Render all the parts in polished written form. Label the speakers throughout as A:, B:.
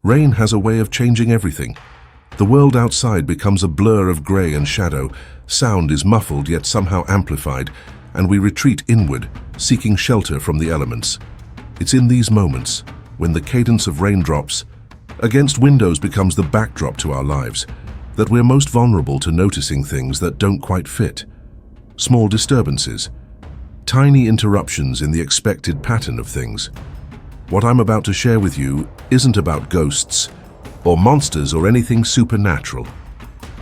A: Rain has a way of changing everything. The world outside becomes a blur of grey and shadow, sound is muffled yet somehow amplified, and we retreat inward, seeking shelter from the elements. It's in these moments, when the cadence of raindrops against windows becomes the backdrop to our lives, that we're most vulnerable to noticing things that don't quite fit. Small disturbances, tiny interruptions in the expected pattern of things. What I'm about to share with you isn't about ghosts, or monsters or anything supernatural.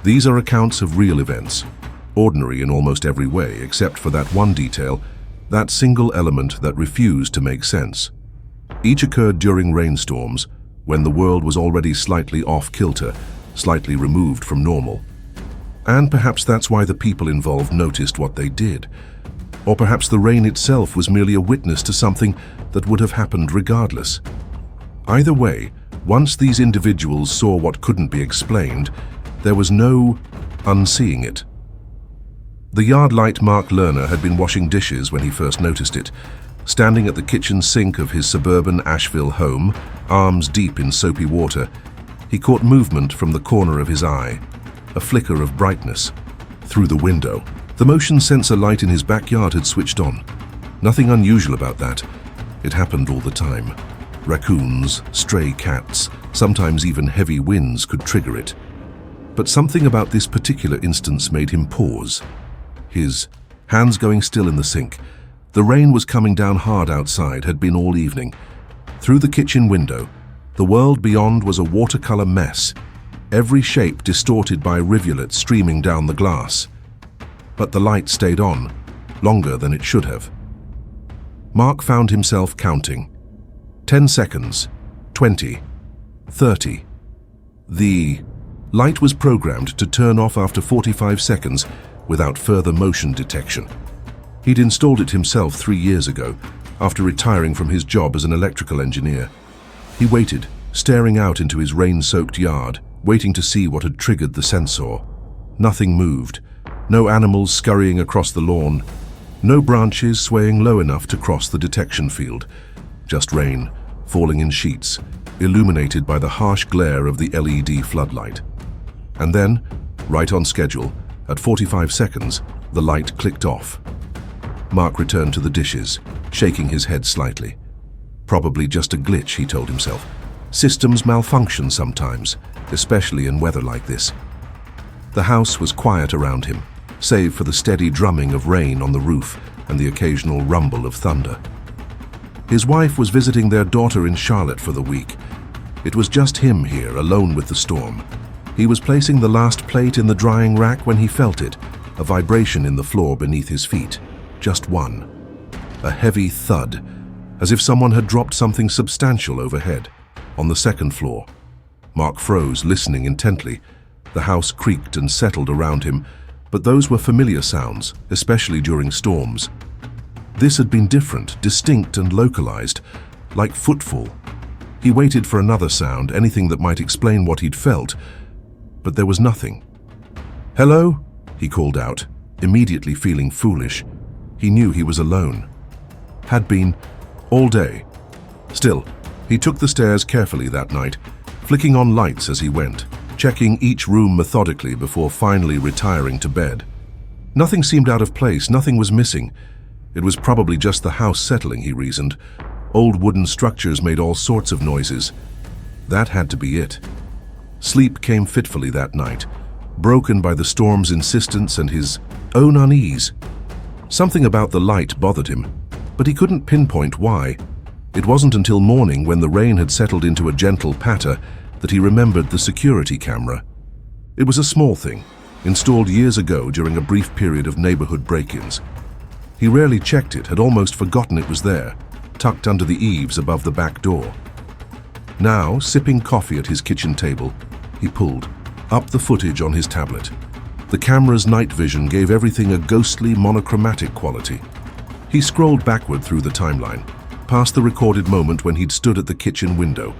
A: These are accounts of real events, ordinary in almost every way except for that one detail, that single element that refused to make sense. Each occurred during rainstorms, when the world was already slightly off-kilter, slightly removed from normal. And perhaps that's why the people involved noticed what they did. Or perhaps the rain itself was merely a witness to something that would have happened regardless. Either way, once these individuals saw what couldn't be explained, there was no unseeing it. The yard-light Mark Lerner had been washing dishes when he first noticed it. Standing at the kitchen sink of his suburban Asheville home, arms deep in soapy water, he caught movement from the corner of his eye, a flicker of brightness. Through the window, the motion sensor light in his backyard had switched on. Nothing unusual about that. It happened all the time. Raccoons, stray cats, sometimes even heavy winds could trigger it. But something about this particular instance made him pause. His hands going still in the sink. The rain was coming down hard outside, had been all evening. Through the kitchen window, the world beyond was a watercolor mess, every shape distorted by rivulets streaming down the glass. But the light stayed on, longer than it should have. Mark found himself counting. 10 seconds, 20, 30. The light was programmed to turn off after 45 seconds without further motion detection. He'd installed it himself 3 years ago, after retiring from his job as an electrical engineer. He waited, staring out into his rain-soaked yard, waiting to see what had triggered the sensor. Nothing moved. No animals scurrying across the lawn. No branches swaying low enough to cross the detection field. Just rain, falling in sheets, illuminated by the harsh glare of the LED floodlight. And then, right on schedule, at 45 seconds, the light clicked off. Mark returned to the dishes, shaking his head slightly. Probably just a glitch, he told himself. Systems malfunction sometimes, especially in weather like this. The house was quiet around him, save for the steady drumming of rain on the roof and the occasional rumble of thunder. His wife was visiting their daughter in Charlotte for the week. It was just him here, alone with the storm. He was placing the last plate in the drying rack when he felt it, a vibration in the floor beneath his feet. Just one. A heavy thud, as if someone had dropped something substantial overhead, on the second floor. Mark froze, listening intently. The house creaked and settled around him, but those were familiar sounds, especially during storms. This had been different, distinct and localized, like footfall. He waited for another sound, anything that might explain what he'd felt, but there was nothing. "Hello?" he called out, immediately feeling foolish. He knew he was alone. Had been all day. Still, he took the stairs carefully that night, flicking on lights as he went, checking each room methodically before finally retiring to bed. Nothing seemed out of place, nothing was missing. It was probably just the house settling, he reasoned. Old wooden structures made all sorts of noises. That had to be it. Sleep came fitfully that night, broken by the storm's insistence and his own unease. Something about the light bothered him, but he couldn't pinpoint why. It wasn't until morning, when the rain had settled into a gentle patter, that he remembered the security camera. It was a small thing, installed years ago during a brief period of neighborhood break-ins. He rarely checked it, had almost forgotten it was there, tucked under the eaves above the back door. Now, sipping coffee at his kitchen table, he pulled up the footage on his tablet. The camera's night vision gave everything a ghostly, monochromatic quality. He scrolled backward through the timeline, past the recorded moment when he'd stood at the kitchen window,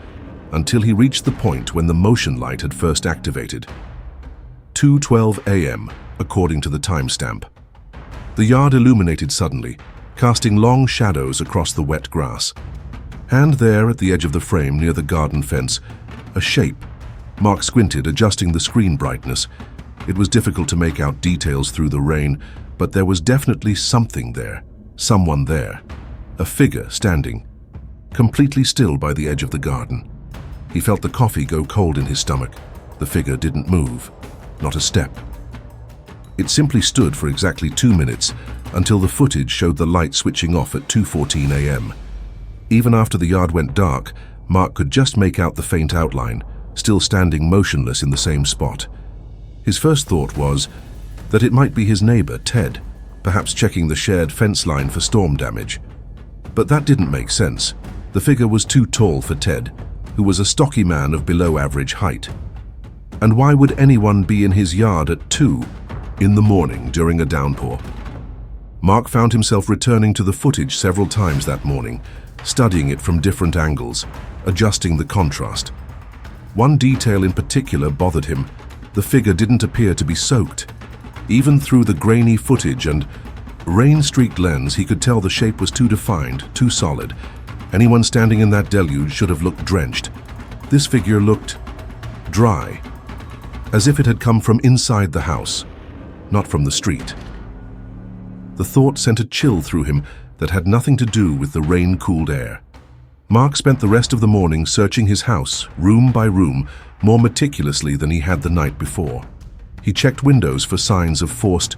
A: until he reached the point when the motion light had first activated. 2:12 a.m., according to the timestamp. The yard illuminated suddenly, casting long shadows across the wet grass. And there, at the edge of the frame near the garden fence, A shape. Mark squinted, adjusting the screen brightness. It was difficult to make out details through the rain, but there was definitely something there. Someone there. A figure standing, completely still by the edge of the garden. He felt the coffee go cold in his stomach. The figure didn't move. Not a step. It simply stood for exactly 2 minutes until the footage showed the light switching off at 2:14 a.m. Even after the yard went dark, Mark could just make out the faint outline, still standing motionless in the same spot. His first thought was that it might be his neighbor, Ted, perhaps checking the shared fence line for storm damage. But that didn't make sense. The figure was too tall for Ted, who was a stocky man of below average height. And why would anyone be in his yard at 2 in the morning during a downpour? Mark found himself returning to the footage several times that morning, studying it from different angles, adjusting the contrast. One detail in particular bothered him. The figure didn't appear to be soaked. Even through the grainy footage and rain-streaked lens, he could tell the shape was too defined, too solid. Anyone standing in that deluge should have looked drenched. This figure looked dry, as if it had come from inside the house, not from the street. The thought sent a chill through him that had nothing to do with the rain-cooled air. Mark spent the rest of the morning searching his house, room by room, more meticulously than he had the night before. He checked windows for signs of forced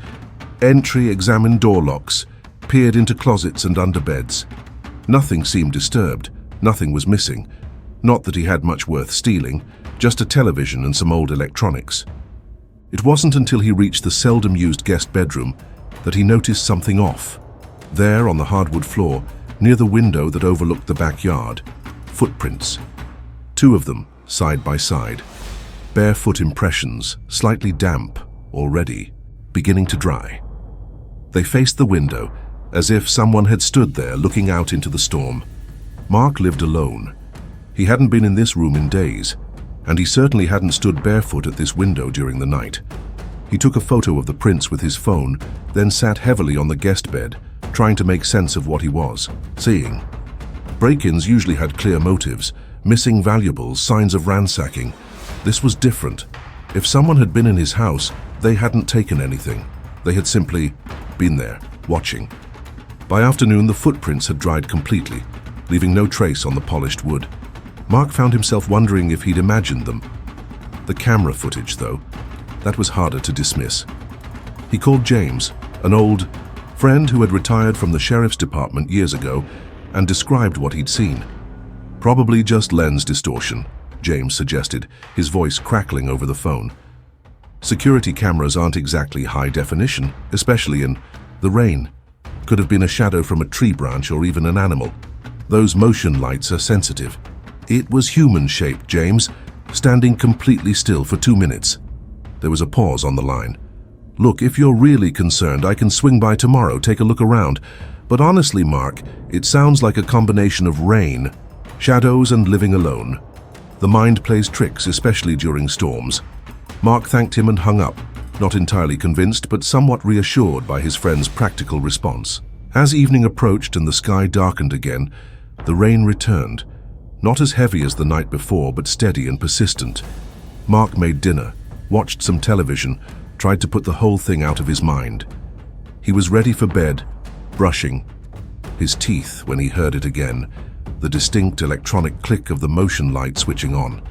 A: entry, examined door locks, peered into closets and under beds. Nothing seemed disturbed. Nothing was missing. Not that he had much worth stealing, just a television and some old electronics. It wasn't until he reached the seldom-used guest bedroom that he noticed something off. There, on the hardwood floor, near the window that overlooked the backyard, footprints. 2 of them, side by side. Barefoot impressions, slightly damp, already, beginning to dry. They faced the window, as if someone had stood there looking out into the storm. Mark lived alone. He hadn't been in this room in days, and he certainly hadn't stood barefoot at this window during the night. He took a photo of the prints with his phone, then sat heavily on the guest bed, trying to make sense of what he was seeing. Break-ins usually had clear motives, missing valuables, signs of ransacking. This was different. If someone had been in his house, they hadn't taken anything. They had simply been there, watching. By afternoon, the footprints had dried completely, leaving no trace on the polished wood. Mark found himself wondering if he'd imagined them. The camera footage, though, that was harder to dismiss. He called James, an old friend who had retired from the sheriff's department years ago, and described what he'd seen. Probably just lens distortion, James suggested, his voice crackling over the phone. Security cameras aren't exactly high definition, especially in the rain. Could have been a shadow from a tree branch or even an animal. Those motion lights are sensitive. It was human-shaped, James, standing completely still for 2 minutes. There was a pause on the line. Look, if you're really concerned, I can swing by tomorrow, take a look around. But honestly, Mark, it sounds like a combination of rain, shadows, and living alone. The mind plays tricks, especially during storms. Mark thanked him and hung up, not entirely convinced, but somewhat reassured by his friend's practical response. As evening approached and the sky darkened again, the rain returned. Not as heavy as the night before, but steady and persistent. Mark made dinner, watched some television, tried to put the whole thing out of his mind. He was ready for bed, brushing his teeth when he heard it again, the distinct electronic click of the motion light switching on.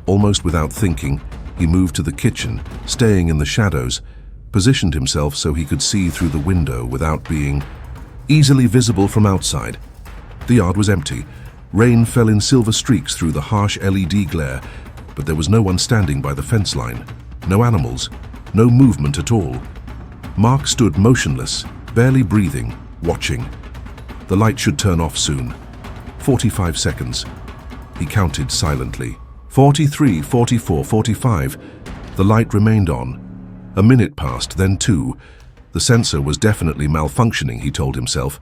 A: Almost without thinking, he moved to the kitchen, staying in the shadows, positioned himself so he could see through the window without being easily visible from outside. The yard was empty. Rain fell in silver streaks through the harsh LED glare, but there was no one standing by the fence line. No animals, no movement at all. Mark stood motionless, barely breathing, watching. The light should turn off soon. 45 seconds. He counted silently. 43, 44, 45. The light remained on. A minute passed, then 2. The sensor was definitely malfunctioning, he told himself.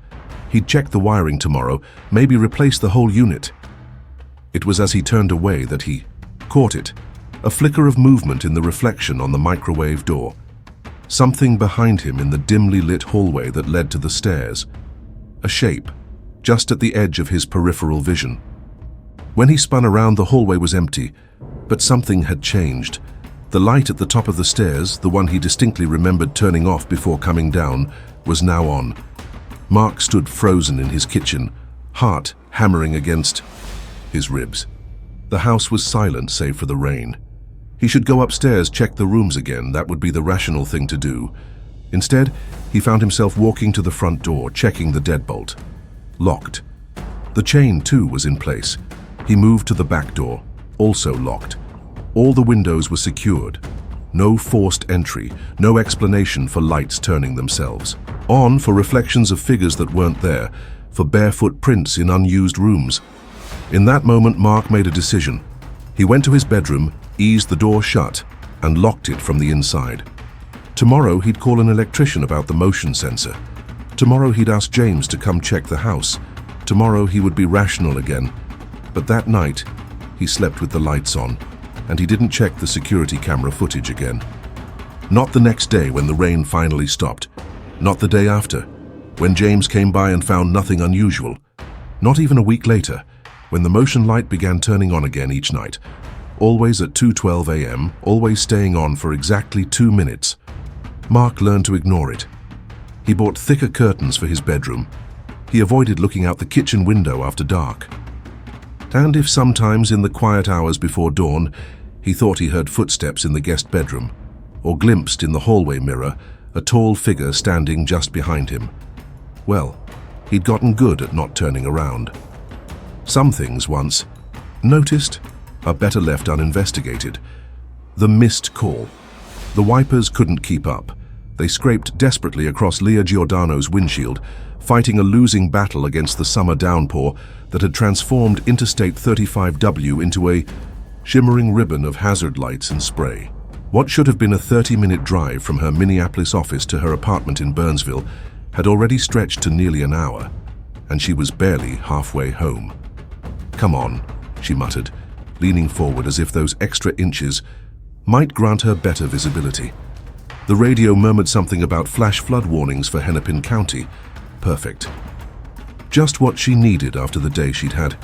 A: He'd check the wiring tomorrow, maybe replace the whole unit. It was as he turned away that he caught it, a flicker of movement in the reflection on the microwave door. Something behind him in the dimly lit hallway that led to the stairs. A shape, just at the edge of his peripheral vision. When he spun around, the hallway was empty, but something had changed. The light at the top of the stairs, the one he distinctly remembered turning off before coming down, was now on. Mark stood frozen in his kitchen, heart hammering against his ribs. The house was silent save for the rain. He should go upstairs, check the rooms again. That would be the rational thing to do. Instead, he found himself walking to the front door, checking the deadbolt. Locked. The chain, too, was in place. He moved to the back door, also locked. All the windows were secured. No forced entry, no explanation for lights turning themselves on, for reflections of figures that weren't there, for barefoot prints in unused rooms. In that moment, Mark made a decision. He went to his bedroom, eased the door shut, and locked it from the inside. Tomorrow, he'd call an electrician about the motion sensor. Tomorrow, he'd ask James to come check the house. Tomorrow, he would be rational again. But that night, he slept with the lights on, and he didn't check the security camera footage again. Not the next day when the rain finally stopped. Not the day after, when James came by and found nothing unusual. Not even a week later, when the motion light began turning on again each night. Always at 2:12 a.m., always staying on for exactly 2 minutes. Mark learned to ignore it. He bought thicker curtains for his bedroom. He avoided looking out the kitchen window after dark. And if sometimes in the quiet hours before dawn, he thought he heard footsteps in the guest bedroom, or glimpsed in the hallway mirror a tall figure standing just behind him, well, he'd gotten good at not turning around. Some things once noticed are better left uninvestigated. The missed call. The wipers couldn't keep up. They scraped desperately across Leah Giordano's windshield, fighting a losing battle against the summer downpour that had transformed Interstate 35W into a shimmering ribbon of hazard lights and spray. What should have been a 30-minute drive from her Minneapolis office to her apartment in Burnsville had already stretched to nearly an hour, and she was barely halfway home. "Come on," she muttered, leaning forward as if those extra inches might grant her better visibility. The radio murmured something about flash flood warnings for Hennepin County. Perfect. Just what she needed after the day she'd had.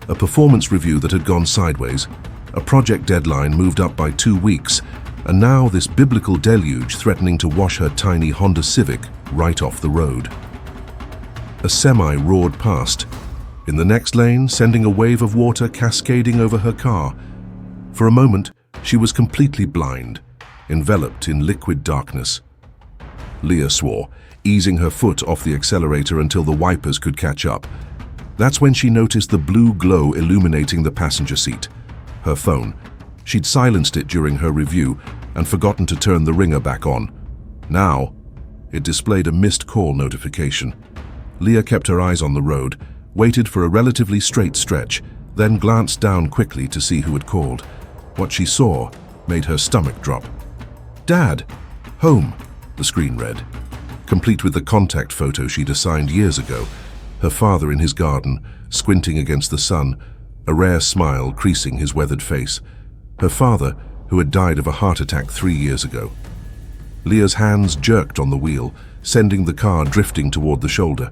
A: A performance review that had gone sideways, a project deadline moved up by 2 weeks, and now this biblical deluge threatening to wash her tiny Honda Civic right off the road. A semi roared past, in the next lane sending a wave of water cascading over her car. For a moment, she was completely blind, enveloped in liquid darkness. Leah swore, easing her foot off the accelerator until the wipers could catch up. That's when she noticed the blue glow illuminating the passenger seat. Her phone. She'd silenced it during her review and forgotten to turn the ringer back on. Now, it displayed a missed call notification. Leah kept her eyes on the road, waited for a relatively straight stretch, then glanced down quickly to see who had called. What she saw made her stomach drop. "Dad! Home," the screen read, complete with the contact photo she'd assigned years ago, her father in his garden, squinting against the sun, a rare smile creasing his weathered face. Her father, who had died of a heart attack 3 years ago. Leah's hands jerked on the wheel, sending the car drifting toward the shoulder.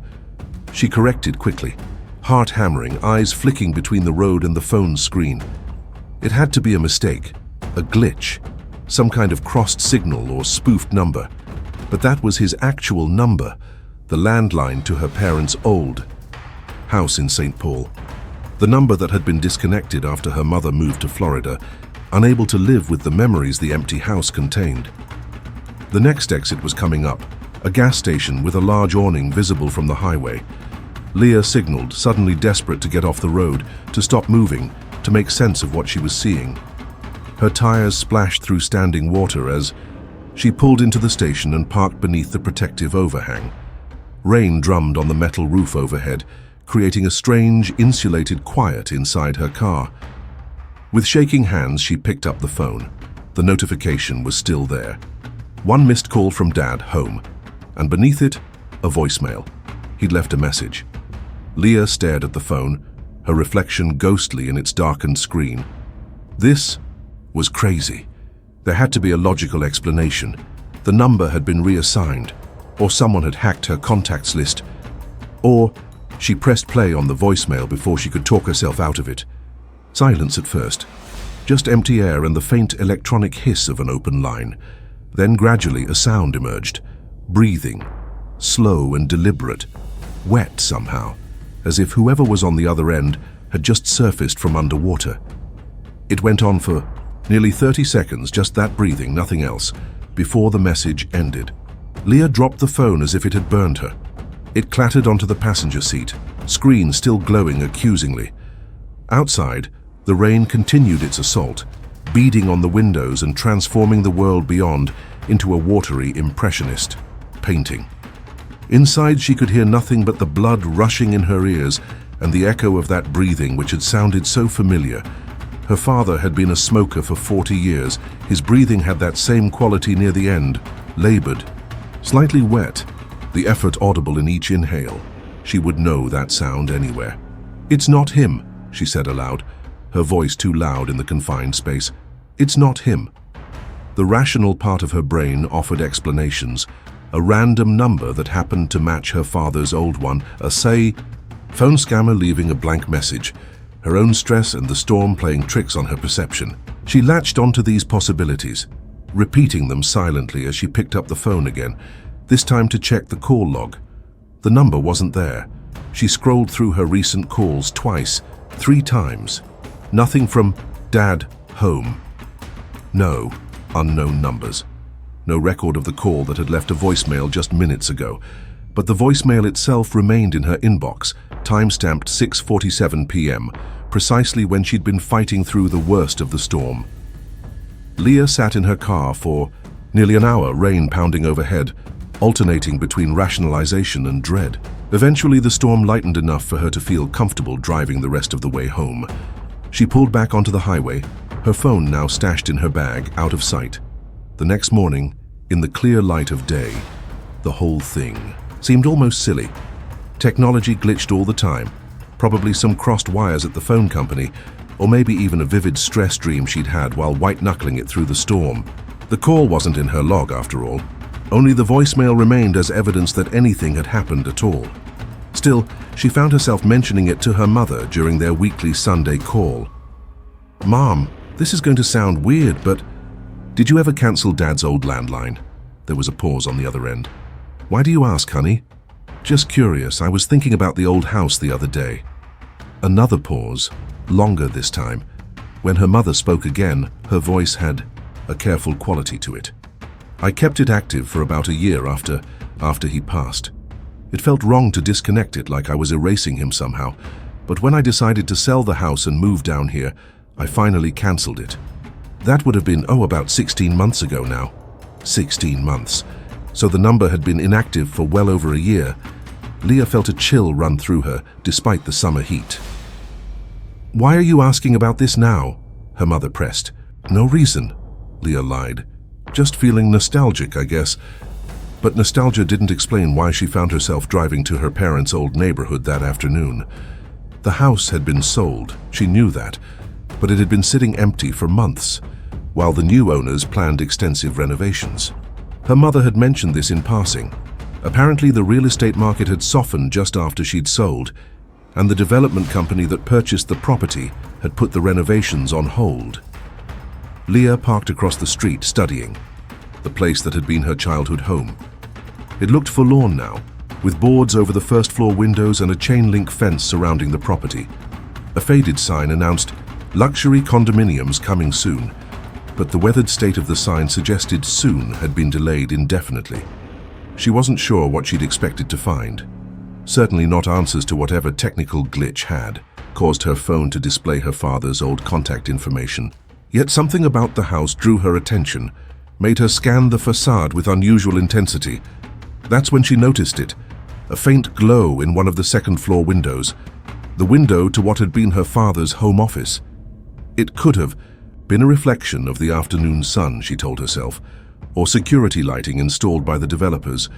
A: She corrected quickly, heart hammering, eyes flicking between the road and the phone's screen. It had to be a mistake, a glitch, some kind of crossed signal or spoofed number. But that was his actual number, the landline to her parents' old house in St. Paul. The number that had been disconnected after her mother moved to Florida, unable to live with the memories the empty house contained. The next exit was coming up, a gas station with a large awning visible from the highway. Leah signaled, suddenly desperate to get off the road, to stop moving, to make sense of what she was seeing. Her tires splashed through standing water as she pulled into the station and parked beneath the protective overhang. Rain drummed on the metal roof overhead, creating a strange, insulated quiet inside her car. With shaking hands, she picked up the phone. The notification was still there. One missed call from Dad, home, and beneath it, a voicemail. He'd left a message. Leah stared at the phone, her reflection ghostly in its darkened screen. This was crazy. There had to be a logical explanation. The number had been reassigned, or someone had hacked her contacts list, or she pressed play on the voicemail before she could talk herself out of it. Silence at first. Just empty air and the faint electronic hiss of an open line. Then gradually a sound emerged. Breathing. Slow and deliberate. Wet somehow. As if whoever was on the other end had just surfaced from underwater. It went on for nearly 30 seconds, just that breathing, nothing else, before the message ended. Leah dropped the phone as if it had burned her. It clattered onto the passenger seat, screen still glowing accusingly. Outside, the rain continued its assault, beading on the windows and transforming the world beyond into a watery impressionist painting. Inside, she could hear nothing but the blood rushing in her ears and the echo of that breathing which had sounded so familiar. Her father had been a smoker for 40 years. His breathing had that same quality near the end, labored, slightly wet, the effort audible in each inhale. She would know that sound anywhere. "It's not him," she said aloud, her voice too loud in the confined space. "It's not him." The rational part of her brain offered explanations. A random number that happened to match her father's old one, phone scammer leaving a blank message, her own stress and the storm playing tricks on her perception. She latched onto these possibilities, repeating them silently as she picked up the phone again, this time to check the call log. The number wasn't there. She scrolled through her recent calls twice, 3 times. Nothing from Dad, home. No, unknown numbers. No record of the call that had left a voicemail just minutes ago. But the voicemail itself remained in her inbox, time-stamped 6:47 p.m., precisely when she'd been fighting through the worst of the storm. Leah sat in her car for nearly an hour, rain pounding overhead, alternating between rationalization and dread. Eventually, the storm lightened enough for her to feel comfortable driving the rest of the way home. She pulled back onto the highway, her phone now stashed in her bag, out of sight. The next morning, in the clear light of day, the whole thing seemed almost silly. Technology glitched all the time, probably some crossed wires at the phone company, or maybe even a vivid stress dream she'd had while white-knuckling it through the storm. The call wasn't in her log, after all. Only the voicemail remained as evidence that anything had happened at all. Still, she found herself mentioning it to her mother during their weekly Sunday call. "Mom, this is going to sound weird, but did you ever cancel Dad's old landline?" There was a pause on the other end. "Why do you ask, honey?" "Just curious. I was thinking about the old house the other day." Another pause, longer this time. When her mother spoke again, her voice had a careful quality to it. "I kept it active for about a year after he passed. It felt wrong to disconnect it, like I was erasing him somehow. But when I decided to sell the house and move down here, I finally cancelled it. That would have been, about 16 months ago now." 16 months. So the number had been inactive for well over a year. Leah felt a chill run through her, despite the summer heat. "Why are you asking about this now?" her mother pressed. "No reason," Leah lied. "Just feeling nostalgic, I guess." But nostalgia didn't explain why she found herself driving to her parents' old neighborhood that afternoon. The house had been sold, she knew that, but it had been sitting empty for months, while the new owners planned extensive renovations. Her mother had mentioned this in passing. Apparently, the real estate market had softened just after she'd sold, and the development company that purchased the property had put the renovations on hold. Leah parked across the street, studying, the place that had been her childhood home. It looked forlorn now, with boards over the first-floor windows and a chain-link fence surrounding the property. A faded sign announced, "Luxury condominiums coming soon," but the weathered state of the sign suggested soon had been delayed indefinitely. She wasn't sure what she'd expected to find. Certainly not answers to whatever technical glitch had caused her phone to display her father's old contact information. Yet something about the house drew her attention, made her scan the facade with unusual intensity. That's when she noticed it, a faint glow in one of the second-floor windows, the window to what had been her father's home office. It could have been a reflection of the afternoon sun, she told herself, or security lighting installed by the developers,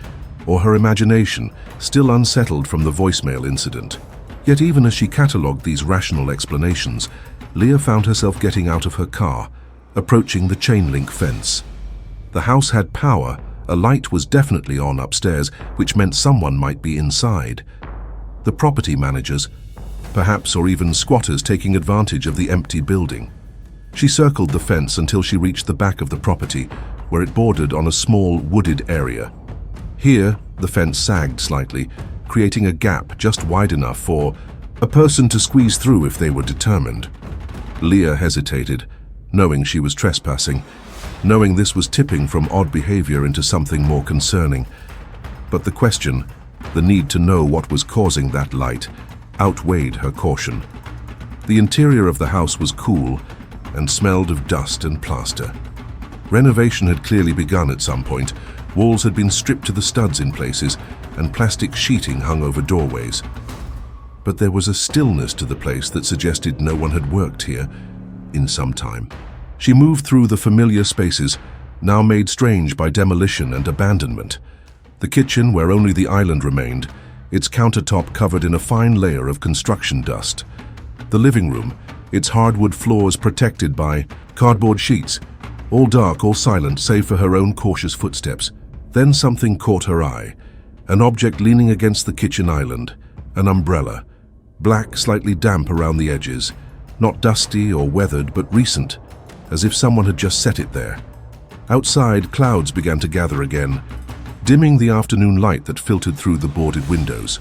A: or her imagination, still unsettled from the voicemail incident. Yet even as she catalogued these rational explanations, Leah found herself getting out of her car, approaching the chain-link fence. The house had power, a light was definitely on upstairs, which meant someone might be inside. The property managers, perhaps, or even squatters taking advantage of the empty building. She circled the fence until she reached the back of the property, where it bordered on a small wooded area. Here, the fence sagged slightly, creating a gap just wide enough for a person to squeeze through if they were determined. Leah hesitated, knowing she was trespassing, knowing this was tipping from odd behavior into something more concerning. But the question, the need to know what was causing that light, outweighed her caution. The interior of the house was cool and smelled of dust and plaster. Renovation had clearly begun at some point. Walls had been stripped to the studs in places, and plastic sheeting hung over doorways. But there was a stillness to the place that suggested no one had worked here in some time. She moved through the familiar spaces, now made strange by demolition and abandonment. The kitchen, where only the island remained, its countertop covered in a fine layer of construction dust. The living room, its hardwood floors protected by cardboard sheets, all dark, all silent, save for her own cautious footsteps. Then something caught her eye, an object leaning against the kitchen island, an umbrella, black, slightly damp around the edges, not dusty or weathered, but recent, as if someone had just set it there. Outside, clouds began to gather again, dimming the afternoon light that filtered through the boarded windows.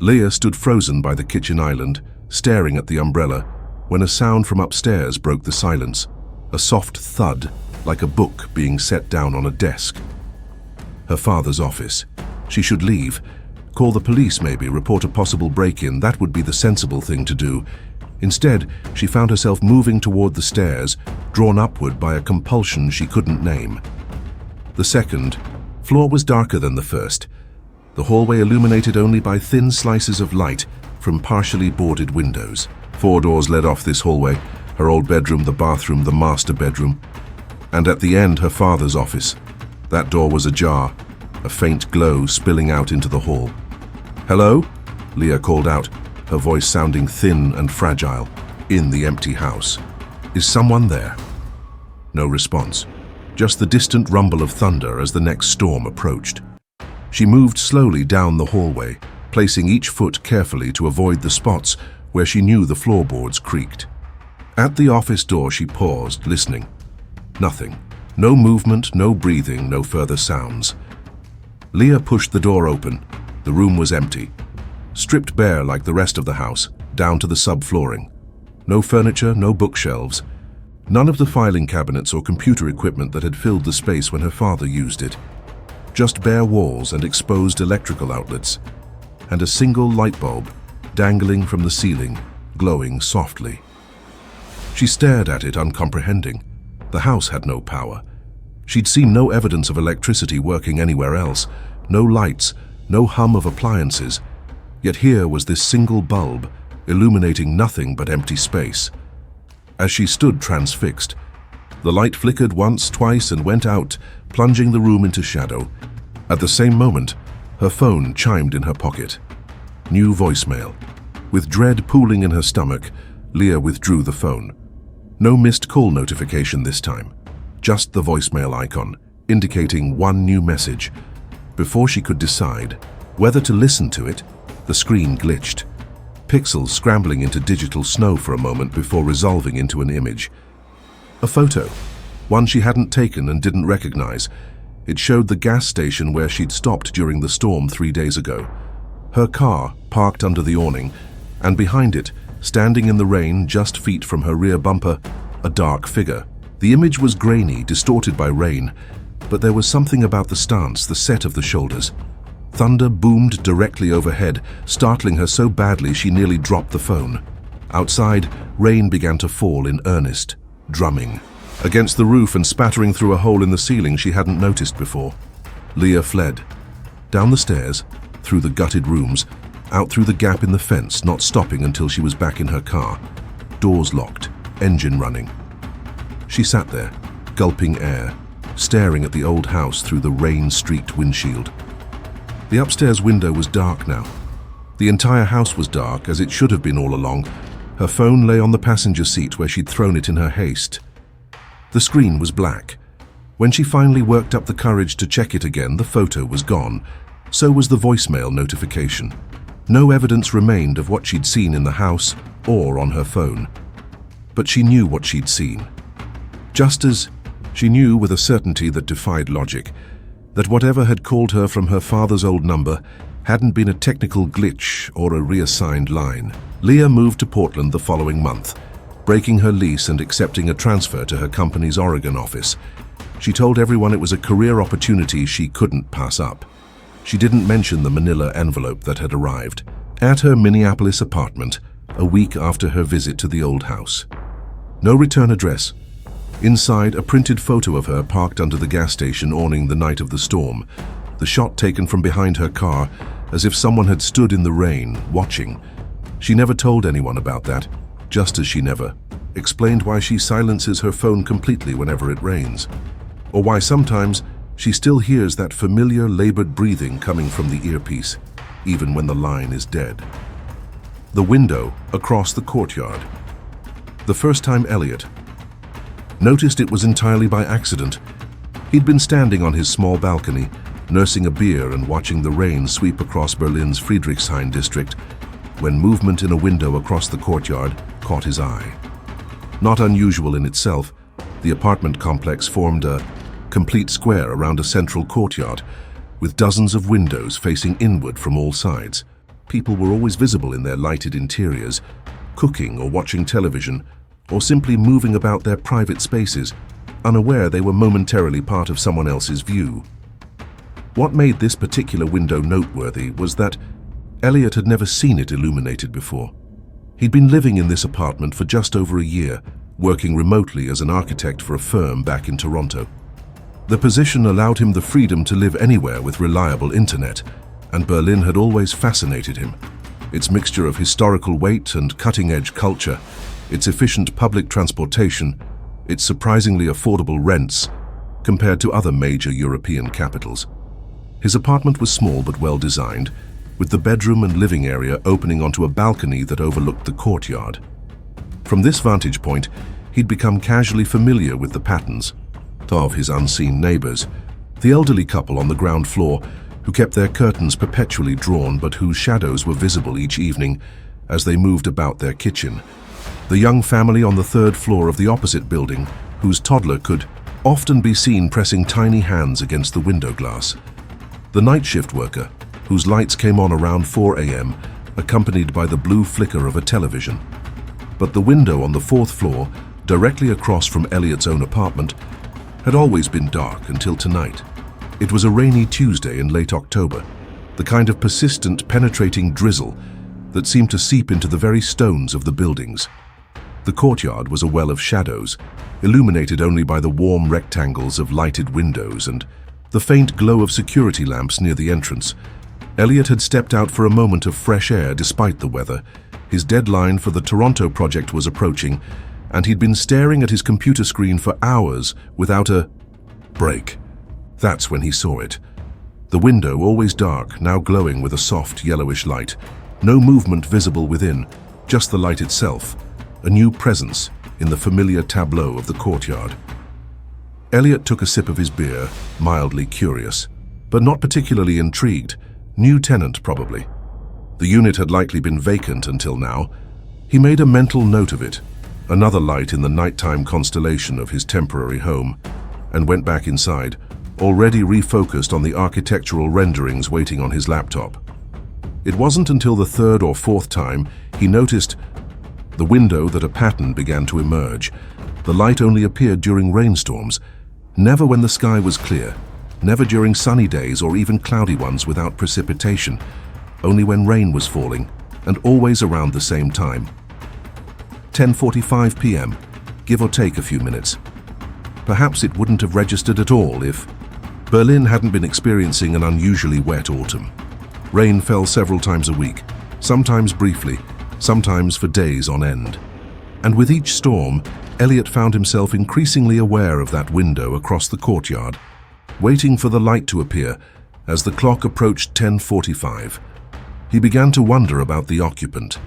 A: Leah stood frozen by the kitchen island, staring at the umbrella, when a sound from upstairs broke the silence, a soft thud, like a book being set down on a desk. Her father's office. She should leave. Call the police maybe, report a possible break-in. That would be the sensible thing to do. Instead, she found herself moving toward the stairs, drawn upward by a compulsion she couldn't name. The second floor was darker than the first, the hallway illuminated only by thin slices of light from partially boarded windows. 4 doors led off this hallway, her old bedroom, the bathroom, the master bedroom, and at the end her father's office. That door was ajar, a faint glow spilling out into the hall. "Hello?" Leah called out, her voice sounding thin and fragile, in the empty house. "Is someone there?" No response, just the distant rumble of thunder as the next storm approached. She moved slowly down the hallway, placing each foot carefully to avoid the spots where she knew the floorboards creaked. At the office door she paused, listening. Nothing. No movement, no breathing, no further sounds. Leah pushed the door open. The room was empty, stripped bare like the rest of the house, down to the subflooring. No furniture, no bookshelves. None of the filing cabinets or computer equipment that had filled the space when her father used it. Just bare walls and exposed electrical outlets, and a single light bulb dangling from the ceiling, glowing softly. She stared at it, uncomprehending. The house had no power. She'd seen no evidence of electricity working anywhere else, no lights, no hum of appliances. Yet here was this single bulb, illuminating nothing but empty space. As she stood transfixed, the light flickered once, twice, and went out, plunging the room into shadow. At the same moment, her phone chimed in her pocket. New voicemail. With dread pooling in her stomach, Leah withdrew the phone. No missed call notification this time, just the voicemail icon, indicating one new message. Before she could decide whether to listen to it, the screen glitched, pixels scrambling into digital snow for a moment before resolving into an image. A photo, one she hadn't taken and didn't recognize. It showed the gas station where she'd stopped during the storm 3 days ago. Her car parked under the awning, and behind it, standing in the rain just feet from her rear bumper, a dark figure. The image was grainy, distorted by rain, but there was something about the stance, the set of the shoulders. Thunder boomed directly overhead, startling her so badly she nearly dropped the phone. Outside, rain began to fall in earnest, drumming against the roof and spattering through a hole in the ceiling she hadn't noticed before. Leah fled. Down the stairs, through the gutted rooms, out through the gap in the fence, not stopping until she was back in her car. Doors locked, engine running. She sat there, gulping air, staring at the old house through the rain-streaked windshield. The upstairs window was dark now. The entire house was dark, as it should have been all along. Her phone lay on the passenger seat where she'd thrown it in her haste. The screen was black. When she finally worked up the courage to check it again, the photo was gone. So was the voicemail notification. No evidence remained of what she'd seen in the house or on her phone. But she knew what she'd seen. Just as she knew with a certainty that defied logic that whatever had called her from her father's old number hadn't been a technical glitch or a reassigned line. Leah moved to Portland the following month, breaking her lease and accepting a transfer to her company's Oregon office. She told everyone it was a career opportunity she couldn't pass up. She didn't mention the manila envelope that had arrived at her Minneapolis apartment a week after her visit to the old house. No return address. Inside, a printed photo of her parked under the gas station awning the night of the storm, the shot taken from behind her car as if someone had stood in the rain, watching. She never told anyone about that, just as she never explained why she silences her phone completely whenever it rains, or why sometimes she still hears that familiar labored breathing coming from the earpiece, even when the line is dead. The window across the courtyard. The first time Elliot noticed it was entirely by accident. He'd been standing on his small balcony, nursing a beer and watching the rain sweep across Berlin's Friedrichshain district, when movement in a window across the courtyard caught his eye. Not unusual in itself, the apartment complex formed a complete square around a central courtyard, with dozens of windows facing inward from all sides. People were always visible in their lighted interiors, cooking or watching television, or simply moving about their private spaces, unaware they were momentarily part of someone else's view. What made this particular window noteworthy was that Elliot had never seen it illuminated before. He'd been living in this apartment for just over a year, working remotely as an architect for a firm back in Toronto. The position allowed him the freedom to live anywhere with reliable internet, and Berlin had always fascinated him. Its mixture of historical weight and cutting-edge culture, its efficient public transportation, its surprisingly affordable rents compared to other major European capitals. His apartment was small but well designed, with the bedroom and living area opening onto a balcony that overlooked the courtyard. From this vantage point, he'd become casually familiar with the patterns of his unseen neighbors, the elderly couple on the ground floor who kept their curtains perpetually drawn but whose shadows were visible each evening as they moved about their kitchen, the young family on the third floor of the opposite building whose toddler could often be seen pressing tiny hands against the window glass, the night shift worker whose lights came on around 4 a.m. accompanied by the blue flicker of a television. But the window on the fourth floor, directly across from Elliot's own apartment, had always been dark until tonight. It was a rainy Tuesday in late October, the kind of persistent, penetrating drizzle that seemed to seep into the very stones of the buildings. The courtyard was a well of shadows, illuminated only by the warm rectangles of lighted windows and the faint glow of security lamps near the entrance. Elliot had stepped out for a moment of fresh air despite the weather. His deadline for the Toronto project was approaching, and he'd been staring at his computer screen for hours without a break. That's when he saw it. The window, always dark, now glowing with a soft yellowish light. No movement visible within, just the light itself, a new presence in the familiar tableau of the courtyard. Elliot took a sip of his beer, mildly curious, but not particularly intrigued. New tenant, probably. The unit had likely been vacant until now. He made a mental note of it, another light in the nighttime constellation of his temporary home, and went back inside, already refocused on the architectural renderings waiting on his laptop. It wasn't until the third or fourth time he noticed the window that a pattern began to emerge. The light only appeared during rainstorms, never when the sky was clear, never during sunny days or even cloudy ones without precipitation, only when rain was falling, and always around the same time. 10:45 p.m., give or take a few minutes. Perhaps it wouldn't have registered at all if Berlin hadn't been experiencing an unusually wet autumn. Rain fell several times a week, sometimes briefly, sometimes for days on end. And with each storm, Elliot found himself increasingly aware of that window across the courtyard, waiting for the light to appear. As the clock approached 10:45, he began to wonder about the occupant.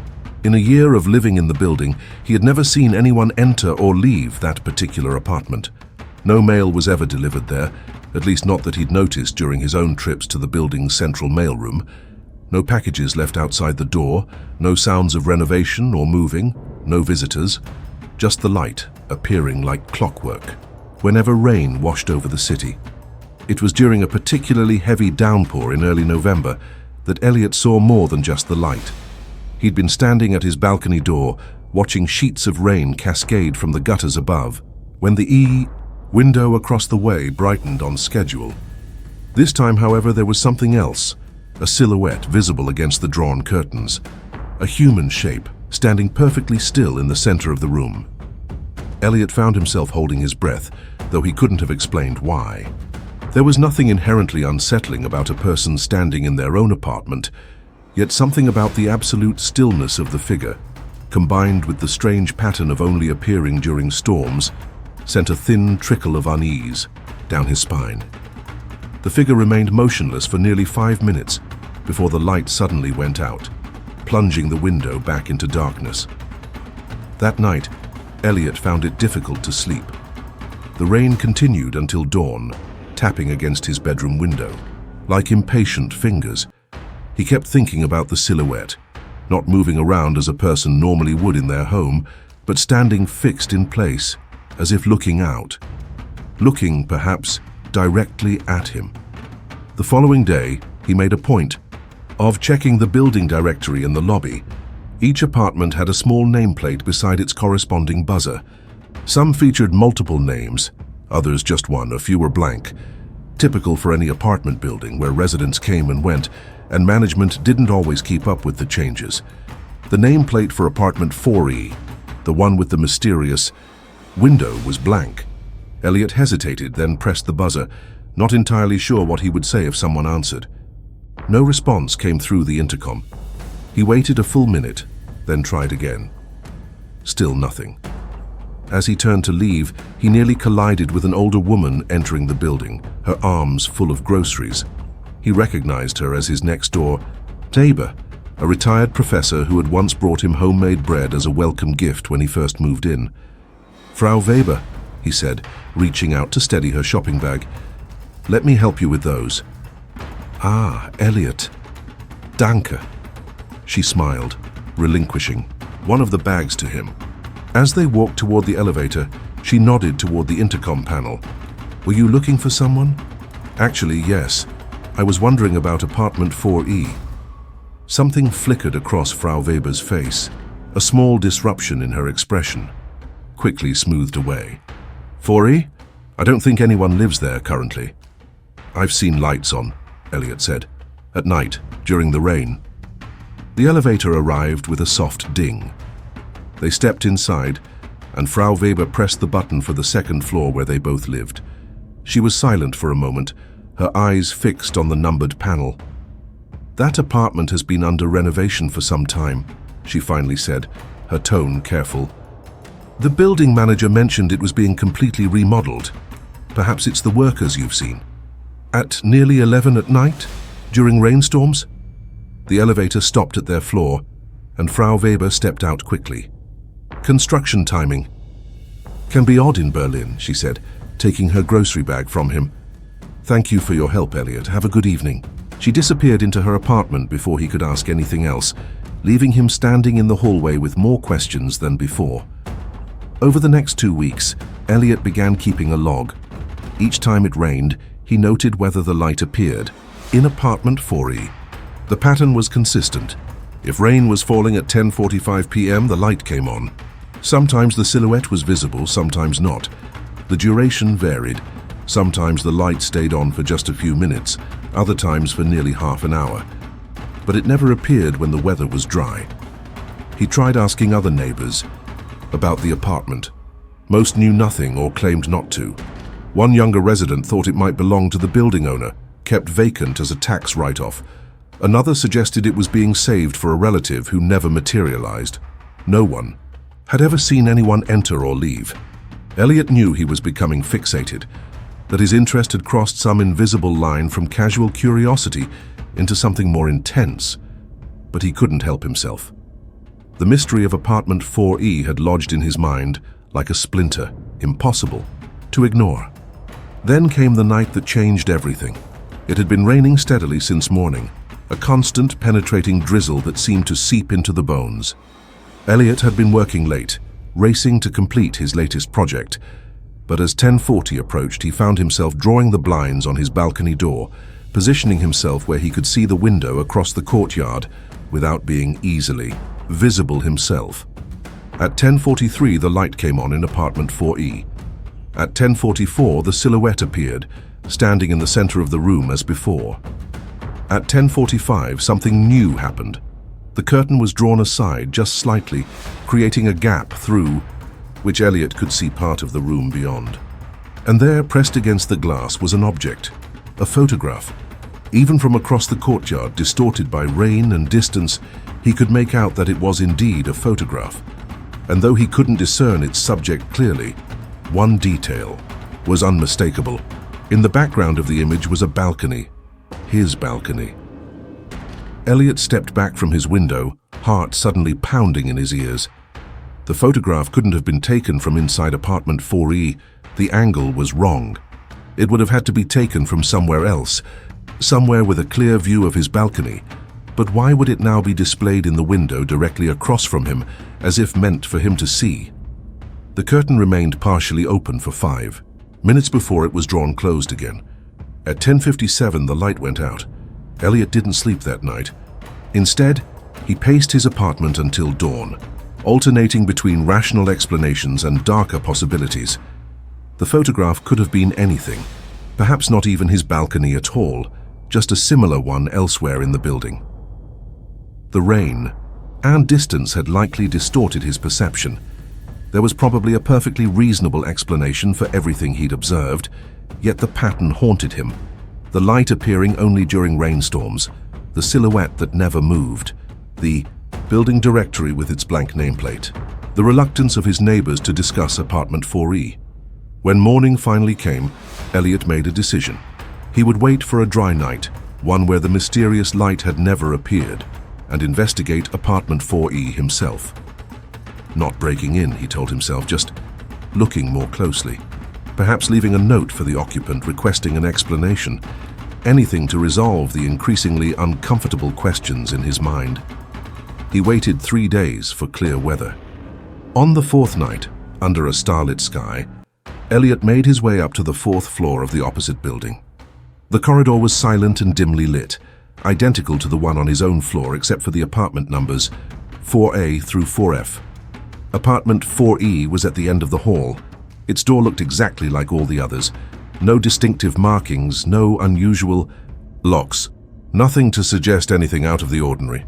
A: In a year of living in the building, he had never seen anyone enter or leave that particular apartment. No mail was ever delivered there, at least not that he'd noticed during his own trips to the building's central mailroom. No packages left outside the door, no sounds of renovation or moving, no visitors, just the light appearing like clockwork whenever rain washed over the city. It was during a particularly heavy downpour in early November that Elliot saw more than just the light. He'd been standing at his balcony door, watching sheets of rain cascade from the gutters above, when the window across the way brightened on schedule. This time, however, there was something else, a silhouette visible against the drawn curtains, a human shape standing perfectly still in the center of the room. Elliot found himself holding his breath, though he couldn't have explained why. There was nothing inherently unsettling about a person standing in their own apartment, yet something about the absolute stillness of the figure, combined with the strange pattern of only appearing during storms, sent a thin trickle of unease down his spine. The figure remained motionless for nearly 5 minutes before the light suddenly went out, plunging the window back into darkness. That night, Elliot found it difficult to sleep. The rain continued until dawn, tapping against his bedroom window, like impatient fingers. He kept thinking about the silhouette, not moving around as a person normally would in their home, but standing fixed in place, as if looking out. Looking, perhaps, directly at him. The following day, he made a point of checking the building directory in the lobby. Each apartment had a small nameplate beside its corresponding buzzer. Some featured multiple names, others just one, a few were blank. Typical for any apartment building where residents came and went, and management didn't always keep up with the changes. The nameplate for apartment 4E, the one with the mysterious window, was blank. Elliot hesitated, then pressed the buzzer, not entirely sure what he would say if someone answered. No response came through the intercom. He waited a full minute, then tried again. Still nothing. As he turned to leave, he nearly collided with an older woman entering the building, her arms full of groceries. He recognized her as his next-door neighbor, a retired professor who had once brought him homemade bread as a welcome gift when he first moved in. "Frau Weber," he said, reaching out to steady her shopping bag. "Let me help you with those." "Ah, Elliot. Danke." She smiled, relinquishing one of the bags to him. As they walked toward the elevator, she nodded toward the intercom panel. "Were you looking for someone?" "Actually, yes. I was wondering about apartment 4E. Something flickered across Frau Weber's face, a small disruption in her expression, quickly smoothed away. 4E? I don't think anyone lives there currently." "I've seen lights on," Elliot said. "At night, during the rain." The elevator arrived with a soft ding. They stepped inside, and Frau Weber pressed the button for the second floor where they both lived. She was silent for a moment, her eyes fixed on the numbered panel. "That apartment has been under renovation for some time," she finally said, her tone careful. "The building manager mentioned it was being completely remodeled. Perhaps it's the workers you've seen. At nearly 11 at night, during rainstorms?" The elevator stopped at their floor, and Frau Weber stepped out quickly. "Construction timing can be odd in Berlin," she said, taking her grocery bag from him. "Thank you for your help, Elliot. Have a good evening." She disappeared into her apartment before he could ask anything else, leaving him standing in the hallway with more questions than before. Over the next 2 weeks, Elliot began keeping a log. Each time it rained, he noted whether the light appeared. In apartment 4E, the pattern was consistent. If rain was falling at 10:45 p.m., the light came on. Sometimes the silhouette was visible, sometimes not. The duration varied. Sometimes the light stayed on for just a few minutes, other times for nearly half an hour. But it never appeared when the weather was dry. He tried asking other neighbors about the apartment. Most knew nothing or claimed not to. One younger resident thought it might belong to the building owner, kept vacant as a tax write-off. Another suggested it was being saved for a relative who never materialized. No one had ever seen anyone enter or leave. Elliot knew he was becoming fixated, that his interest had crossed some invisible line from casual curiosity into something more intense, but he couldn't help himself. The mystery of apartment 4E had lodged in his mind like a splinter, impossible to ignore. Then came the night that changed everything. It had been raining steadily since morning, a constant, penetrating drizzle that seemed to seep into the bones. Elliot had been working late, racing to complete his latest project, but as 10:40 approached, he found himself drawing the blinds on his balcony door, positioning himself where he could see the window across the courtyard without being easily visible himself. At 10:43, the light came on in apartment 4E. At 10:44, the silhouette appeared, standing in the center of the room as before. At 10:45, something new happened. The curtain was drawn aside just slightly, creating a gap through which Elliot could see part of the room beyond. And there, pressed against the glass, was an object, a photograph. Even from across the courtyard, distorted by rain and distance, he could make out that it was indeed a photograph. And though he couldn't discern its subject clearly, one detail was unmistakable. In the background of the image was a balcony, his balcony. Elliot stepped back from his window, heart suddenly pounding in his ears. The photograph couldn't have been taken from inside apartment 4E. The angle was wrong. It would have had to be taken from somewhere else, somewhere with a clear view of his balcony. But why would it now be displayed in the window directly across from him, as if meant for him to see? The curtain remained partially open for 5 minutes before it was drawn closed again. At 10:57, the light went out. Elliot didn't sleep that night. Instead, he paced his apartment until dawn, alternating between rational explanations and darker possibilities. The photograph could have been anything, perhaps not even his balcony at all, just a similar one elsewhere in the building. The rain and distance had likely distorted his perception. There was probably a perfectly reasonable explanation for everything he'd observed, yet the pattern haunted him. The light appearing only during rainstorms, the silhouette that never moved, the building directory with its blank nameplate, the reluctance of his neighbors to discuss apartment 4E. When morning finally came, Elliot made a decision. He would wait for a dry night, one where the mysterious light had never appeared, and investigate apartment 4E himself. Not breaking in, he told himself, just looking more closely. Perhaps leaving a note for the occupant requesting an explanation. Anything to resolve the increasingly uncomfortable questions in his mind. He waited 3 days for clear weather. On the 4th night, under a starlit sky, Elliot made his way up to the 4th floor of the opposite building. The corridor was silent and dimly lit, identical to the one on his own floor except for the apartment numbers 4A through 4F. Apartment 4E was at the end of the hall. Its door looked exactly like all the others. No distinctive markings, no unusual locks. Nothing to suggest anything out of the ordinary.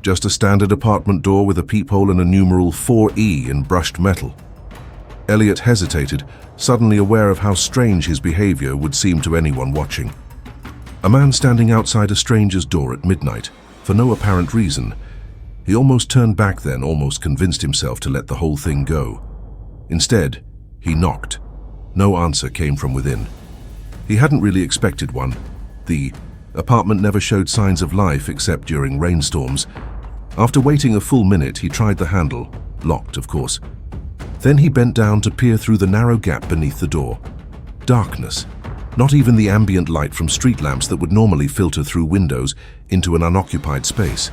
A: Just a standard apartment door with a peephole and a numeral 4E in brushed metal. Elliot hesitated, suddenly aware of how strange his behavior would seem to anyone watching. A man standing outside a stranger's door at midnight, for no apparent reason. He almost turned back then, almost convinced himself to let the whole thing go. Instead, he knocked. No answer came from within. He hadn't really expected one. The apartment never showed signs of life except during rainstorms. After waiting a full minute, he tried the handle, locked of course. Then he bent down to peer through the narrow gap beneath the door. Darkness. Not even the ambient light from street lamps that would normally filter through windows into an unoccupied space.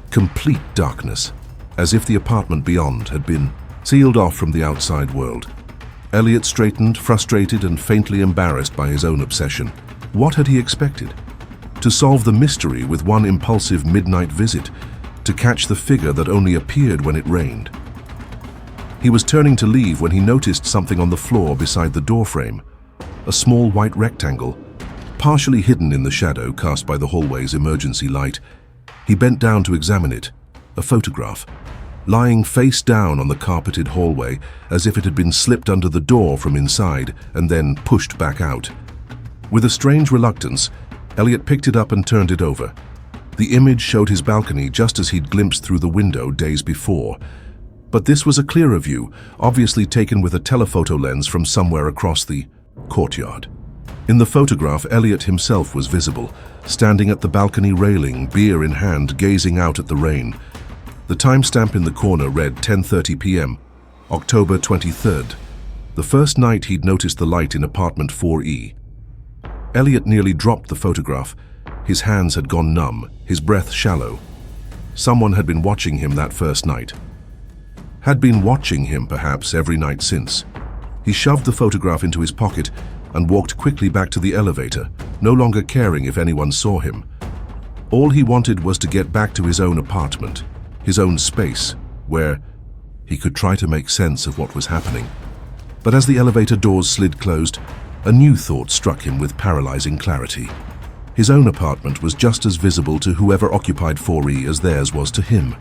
A: Complete darkness, as if the apartment beyond had been sealed off from the outside world. Elliot straightened, frustrated and faintly embarrassed by his own obsession. What had he expected? To solve the mystery with one impulsive midnight visit, to catch the figure that only appeared when it rained. He was turning to leave when he noticed something on the floor beside the doorframe. A small white rectangle, partially hidden in the shadow cast by the hallway's emergency light. He bent down to examine it. A photograph, lying face down on the carpeted hallway as if it had been slipped under the door from inside and then pushed back out. With a strange reluctance, Elliot picked it up and turned it over. The image showed his balcony just as he'd glimpsed through the window days before. But this was a clearer view, obviously taken with a telephoto lens from somewhere across the courtyard. In the photograph, Elliot himself was visible, standing at the balcony railing, beer in hand, gazing out at the rain. The timestamp in the corner read 10:30 p.m., October 23rd, the first night he'd noticed the light in apartment 4E. Elliot nearly dropped the photograph. His hands had gone numb, his breath shallow. Someone had been watching him that first night. Had been watching him, perhaps, every night since. He shoved the photograph into his pocket and walked quickly back to the elevator, no longer caring if anyone saw him. All he wanted was to get back to his own apartment, his own space, where he could try to make sense of what was happening. But as the elevator doors slid closed, a new thought struck him with paralyzing clarity. His own apartment was just as visible to whoever occupied 4E as theirs was to him.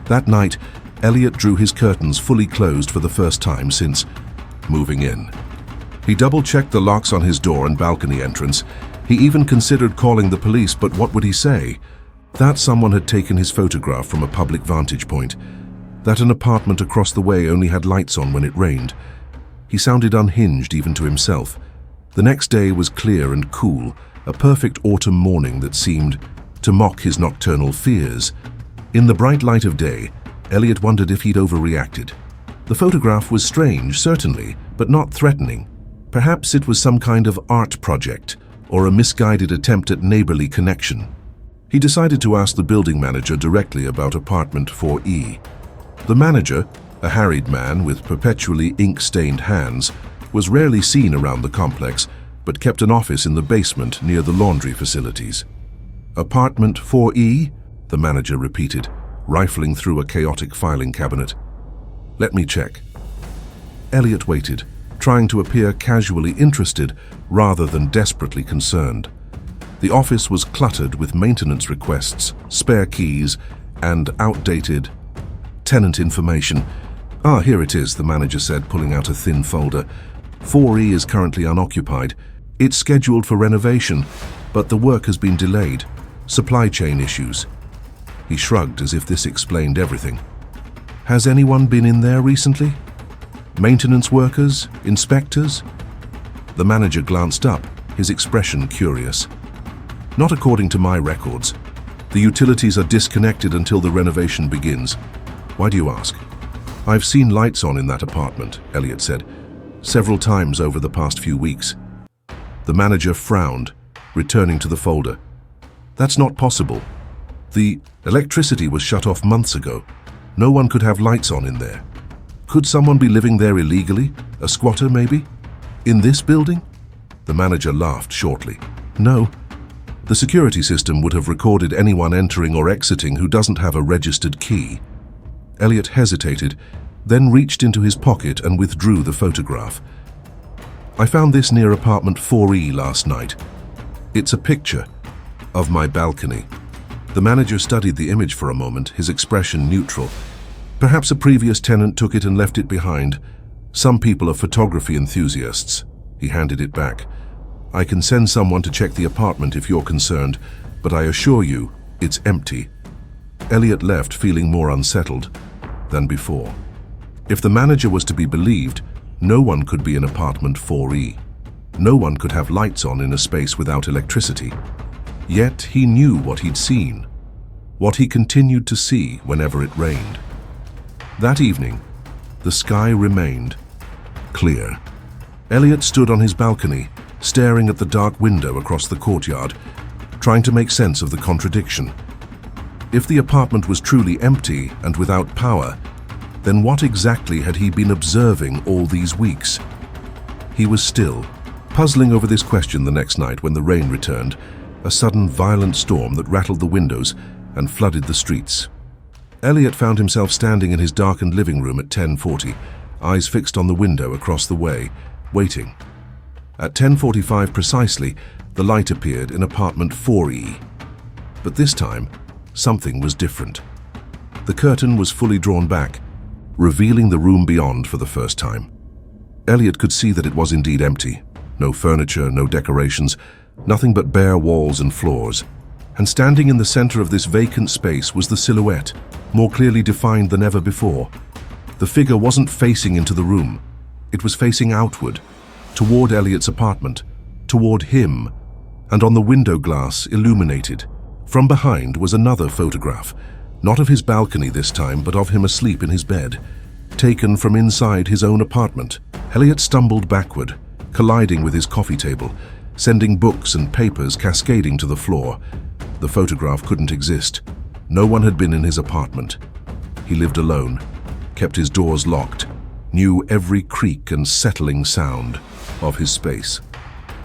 A: That night, Elliot drew his curtains fully closed for the first time since moving in. He double-checked the locks on his door and balcony entrance. He even considered calling the police, but what would he say? That someone had taken his photograph from a public vantage point. That an apartment across the way only had lights on when it rained. He sounded unhinged even to himself. The next day was clear and cool, a perfect autumn morning that seemed to mock his nocturnal fears. In the bright light of day, Elliot wondered if he'd overreacted. The photograph was strange, certainly, but not threatening. Perhaps it was some kind of art project, or a misguided attempt at neighborly connection. He decided to ask the building manager directly about apartment 4E. The manager, a harried man with perpetually ink-stained hands, was rarely seen around the complex, but kept an office in the basement near the laundry facilities. Apartment 4E? The manager repeated, rifling through a chaotic filing cabinet. Let me check. Elliot waited, trying to appear casually interested rather than desperately concerned. The office was cluttered with maintenance requests, spare keys, and outdated tenant information. Ah, here it is, the manager said, pulling out a thin folder. 4E is currently unoccupied. It's scheduled for renovation, but the work has been delayed. Supply chain issues. He shrugged as if this explained everything. Has anyone been in there recently? Maintenance workers? Inspectors? The manager glanced up, his expression curious. Not according to my records. The utilities are disconnected until the renovation begins. Why do you ask? I've seen lights on in that apartment, Elliot said, several times over the past few weeks. The manager frowned, returning to the folder. That's not possible. The electricity was shut off months ago. No one could have lights on in there. Could someone be living there illegally? A squatter, maybe? In this building? The manager laughed shortly. No. The security system would have recorded anyone entering or exiting who doesn't have a registered key. Elliot hesitated, then reached into his pocket and withdrew the photograph. I found this near apartment 4E last night. It's a picture of my balcony. The manager studied the image for a moment, his expression neutral. Perhaps a previous tenant took it and left it behind. Some people are photography enthusiasts. He handed it back. I can send someone to check the apartment if you're concerned, but I assure you, it's empty. Elliot left feeling more unsettled than before. If the manager was to be believed, no one could be in apartment 4E. No one could have lights on in a space without electricity. Yet he knew what he'd seen, what he continued to see whenever it rained. That evening, the sky remained clear. Elliot stood on his balcony, staring at the dark window across the courtyard, trying to make sense of the contradiction. If the apartment was truly empty and without power, then what exactly had he been observing all these weeks? He was still, puzzling over this question the next night when the rain returned, a sudden violent storm that rattled the windows and flooded the streets. Elliot found himself standing in his darkened living room at 10:40, eyes fixed on the window across the way, waiting. At 10:45 precisely, the light appeared in apartment 4E. But this time, something was different. The curtain was fully drawn back, revealing the room beyond for the first time. Elliot could see that it was indeed empty. No furniture, no decorations, nothing but bare walls and floors. And standing in the center of this vacant space was the silhouette, more clearly defined than ever before. The figure wasn't facing into the room. It was facing outward, toward Elliot's apartment, toward him, and on the window glass, illuminated. From behind was another photograph, not of his balcony this time, but of him asleep in his bed, taken from inside his own apartment. Elliot stumbled backward, colliding with his coffee table. sending books and papers cascading to the floor. The photograph couldn't exist. No one had been in his apartment. He lived alone, kept his doors locked, knew every creak and settling sound of his space.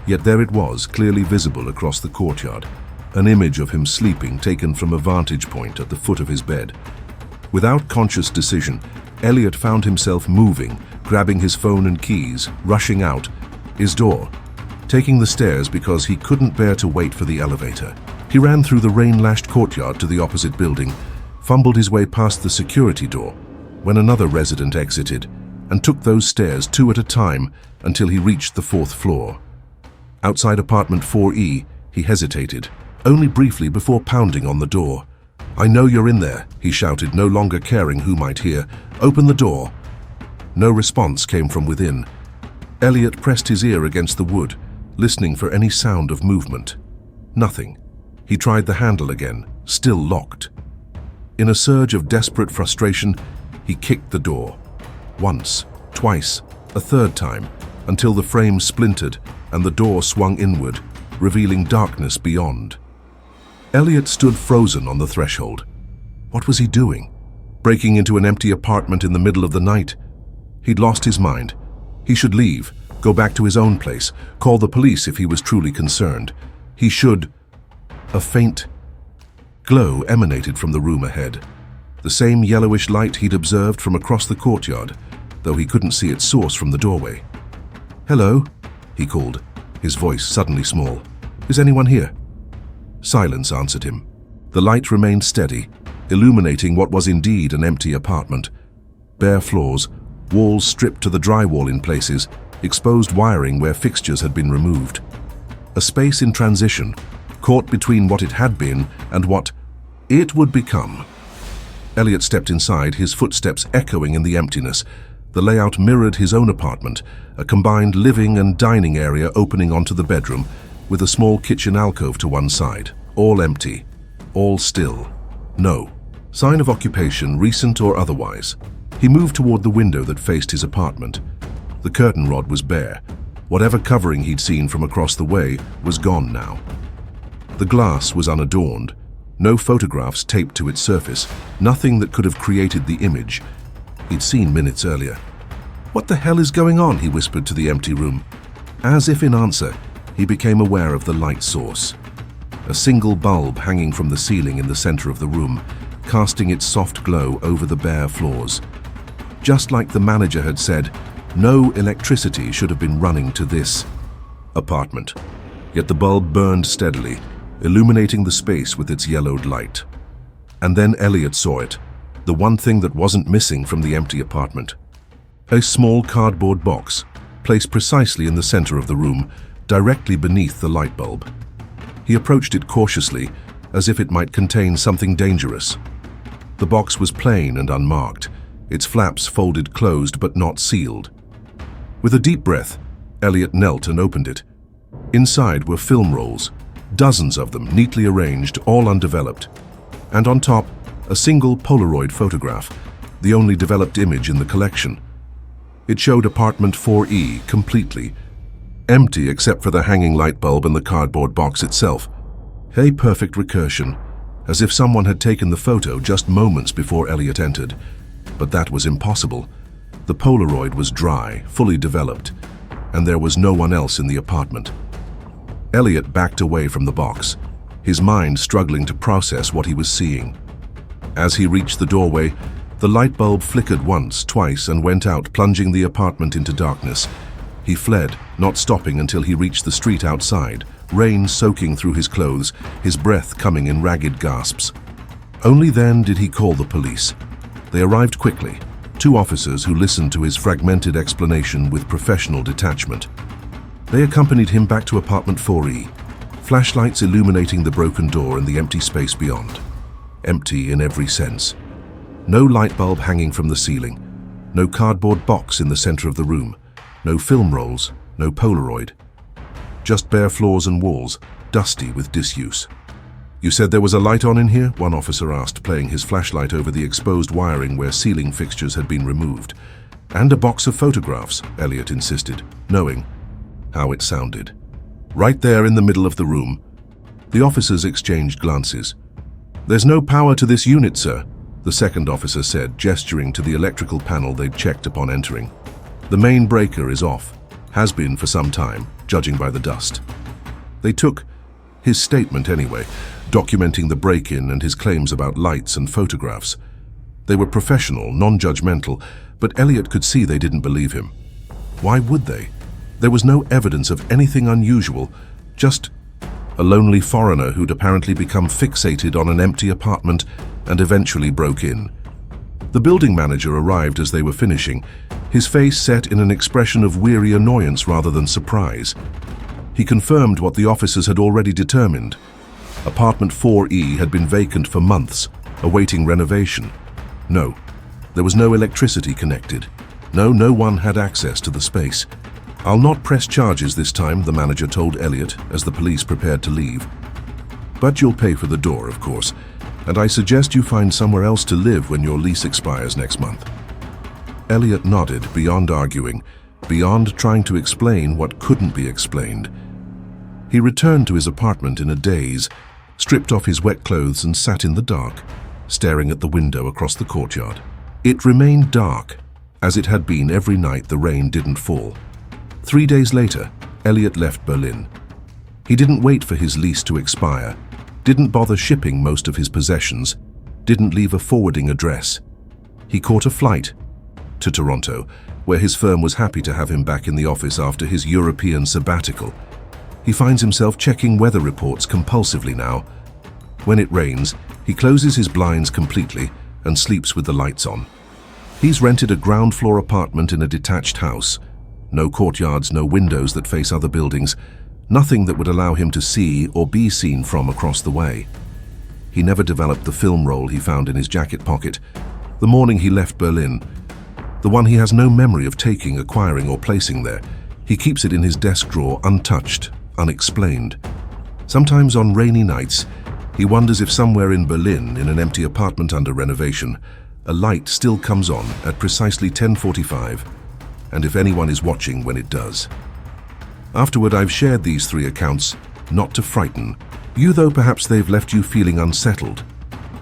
A: Yet there it was, clearly visible across the courtyard, an image of him sleeping taken from a vantage point at the foot of his bed. Without conscious decision, Elliot found himself moving, grabbing his phone and keys, rushing out his door, taking the stairs because he couldn't bear to wait for the elevator. He ran through the rain-lashed courtyard to the opposite building, fumbled his way past the security door, when another resident exited, and took those stairs 2 at a time until he reached the 4th floor. Outside apartment 4E, he hesitated, only briefly before pounding on the door. "I know you're in there," he shouted, no longer caring who might hear. "Open the door." No response came from within. Elliot pressed his ear against the wood, listening for any sound of movement. Nothing. He tried the handle again, still locked. In a surge of desperate frustration, he kicked the door. Once, twice, a third time, until the frame splintered and the door swung inward, revealing darkness beyond. Elliot stood frozen on the threshold. What was he doing? Breaking into an empty apartment in the middle of the night? He'd lost his mind. He should leave, go back to his own place, call the police if he was truly concerned. He should... A faint glow emanated from the room ahead. The same yellowish light he'd observed from across the courtyard, though he couldn't see its source from the doorway. "Hello?" he called, his voice suddenly small. "Is anyone here?" Silence answered him. The light remained steady, illuminating what was indeed an empty apartment. Bare floors, walls stripped to the drywall in places, exposed wiring where fixtures had been removed. A space in transition, caught between what it had been and what it would become. Elliot stepped inside, his footsteps echoing in the emptiness. The layout mirrored his own apartment, a combined living and dining area opening onto the bedroom, with a small kitchen alcove to one side. All empty, all still. No sign of occupation, recent or otherwise. He moved toward the window that faced his apartment. The curtain rod was bare. Whatever covering he'd seen from across the way was gone now. The glass was unadorned. No photographs taped to its surface, nothing that could have created the image he'd seen minutes earlier. "What the hell is going on?" he whispered to the empty room. As if in answer, he became aware of the light source. A single bulb hanging from the ceiling in the center of the room, casting its soft glow over the bare floors. Just like the manager had said, no electricity should have been running to this apartment. Yet the bulb burned steadily, illuminating the space with its yellowed light. And then Elliot saw it, the one thing that wasn't missing from the empty apartment. A small cardboard box, placed precisely in the center of the room, directly beneath the light bulb. He approached it cautiously, as if it might contain something dangerous. The box was plain and unmarked, its flaps folded closed but not sealed. With a deep breath, Elliot knelt and opened it. Inside were film rolls, dozens of them neatly arranged, all undeveloped. And on top, a single Polaroid photograph, the only developed image in the collection. It showed apartment 4E completely, empty except for the hanging light bulb and the cardboard box itself. A perfect recursion, as if someone had taken the photo just moments before Elliot entered. But that was impossible. The Polaroid was dry, fully developed, and there was no one else in the apartment. Elliot backed away from the box, his mind struggling to process what he was seeing. As he reached the doorway, the light bulb flickered once, twice, and went out, plunging the apartment into darkness. He fled, not stopping until he reached the street outside, rain soaking through his clothes, his breath coming in ragged gasps. Only then did he call the police. They arrived quickly, 2 officers who listened to his fragmented explanation with professional detachment. They accompanied him back to apartment 4E, flashlights illuminating the broken door and the empty space beyond. Empty in every sense. No light bulb hanging from the ceiling, no cardboard box in the center of the room, no film rolls, no Polaroid. Just bare floors and walls, dusty with disuse. "You said there was a light on in here?" one officer asked, playing his flashlight over the exposed wiring where ceiling fixtures had been removed. "And a box of photographs," Elliot insisted, knowing how it sounded. right there in the middle of the room. The officers exchanged glances. "There's no power to this unit, sir," the second officer said, gesturing to the electrical panel they'd checked upon entering. "The main breaker is off. Has been for some time, judging by the dust." They took his statement anyway, documenting the break-in and his claims about lights and photographs. They were professional, non-judgmental, but Elliot could see they didn't believe him. Why would they? There was no evidence of anything unusual, just a lonely foreigner who'd apparently become fixated on an empty apartment and eventually broke in. The building manager arrived as they were finishing, his face set in an expression of weary annoyance rather than surprise. He confirmed what the officers had already determined. Apartment 4E had been vacant for months, awaiting renovation. No, there was no electricity connected. No one had access to the space. "I'll not press charges this time," the manager told Elliot as the police prepared to leave. "But you'll pay for the door, of course, and I suggest you find somewhere else to live when your lease expires next month." Elliot nodded, beyond arguing, beyond trying to explain what couldn't be explained. He returned to his apartment in a daze, stripped off his wet clothes and sat in the dark, staring at the window across the courtyard. It remained dark, as it had been every night the rain didn't fall. 3 days later, Elliot left Berlin. He didn't wait for his lease to expire, didn't bother shipping most of his possessions, didn't leave a forwarding address. He caught a flight to Toronto, where his firm was happy to have him back in the office after his European sabbatical. He finds himself checking weather reports compulsively now. When it rains, he closes his blinds completely and sleeps with the lights on. He's rented a ground-floor apartment in a detached house. No courtyards, no windows that face other buildings, nothing that would allow him to see or be seen from across the way. He never developed the film roll he found in his jacket pocket the morning he left Berlin, the one he has no memory of taking, acquiring, or placing there. He keeps it in his desk drawer, untouched, unexplained. Sometimes on rainy nights, he wonders if somewhere in Berlin, in an empty apartment under renovation, a light still comes on at precisely 10:45, and if anyone is watching when it does. Afterward, I've shared these 3 accounts, not to frighten you, though perhaps they've left you feeling unsettled.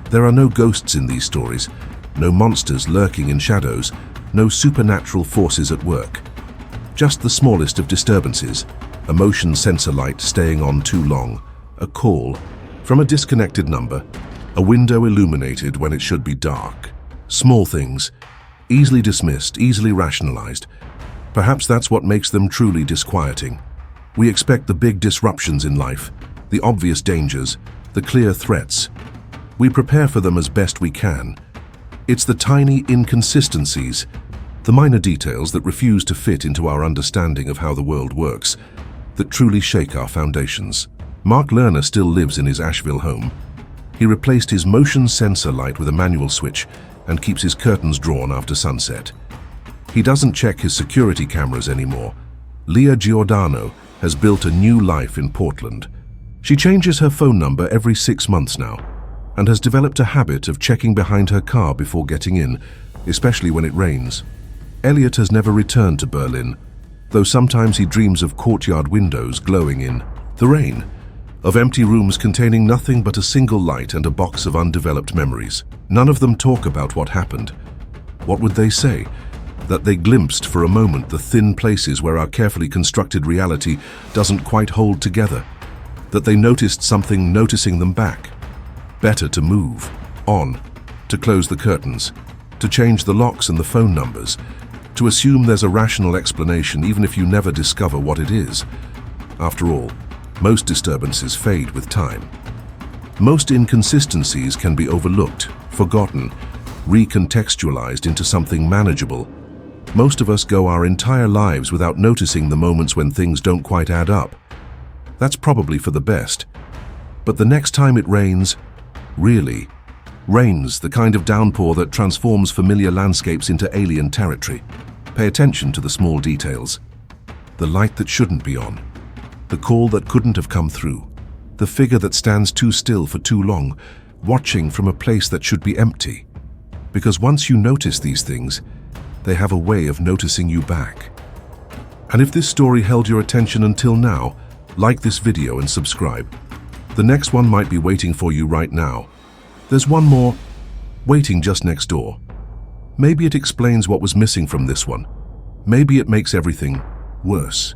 A: There are no ghosts in these stories, no monsters lurking in shadows, no supernatural forces at work. Just the smallest of disturbances, a motion sensor light staying on too long, a call from a disconnected number, a window illuminated when it should be dark. Small things, easily dismissed, easily rationalized. Perhaps that's what makes them truly disquieting. We expect the big disruptions in life, the obvious dangers, the clear threats. We prepare for them as best we can. It's the tiny inconsistencies, the minor details that refuse to fit into our understanding of how the world works, that truly shake our foundations. Mark Lerner still lives in his Asheville home. He replaced his motion sensor light with a manual switch and keeps his curtains drawn after sunset. He doesn't check his security cameras anymore. Leah Giordano has built a new life in Portland. She changes her phone number every 6 months now and has developed a habit of checking behind her car before getting in, especially when it rains. Elliot has never returned to Berlin, though sometimes he dreams of courtyard windows glowing in the rain, of empty rooms containing nothing but a single light and a box of undeveloped memories. None of them talk about what happened. What would they say? That they glimpsed for a moment the thin places where our carefully constructed reality doesn't quite hold together. That they noticed something noticing them back. Better to move on, to close the curtains, to change the locks and the phone numbers, to assume there's a rational explanation even if you never discover what it is. After all, most disturbances fade with time. Most inconsistencies can be overlooked, forgotten, recontextualized into something manageable. Most of us go our entire lives without noticing the moments when things don't quite add up. That's probably for the best. But the next time it rains, really rains, the kind of downpour that transforms familiar landscapes into alien territory, pay attention to the small details. The light that shouldn't be on. The call that couldn't have come through. The figure that stands too still for too long, watching from a place that should be empty. Because once you notice these things, they have a way of noticing you back. And if this story held your attention until now, Like this video and subscribe. The next one might be waiting for you right now. There's one more waiting just next door. Maybe it explains what was missing from this one. Maybe it makes everything worse.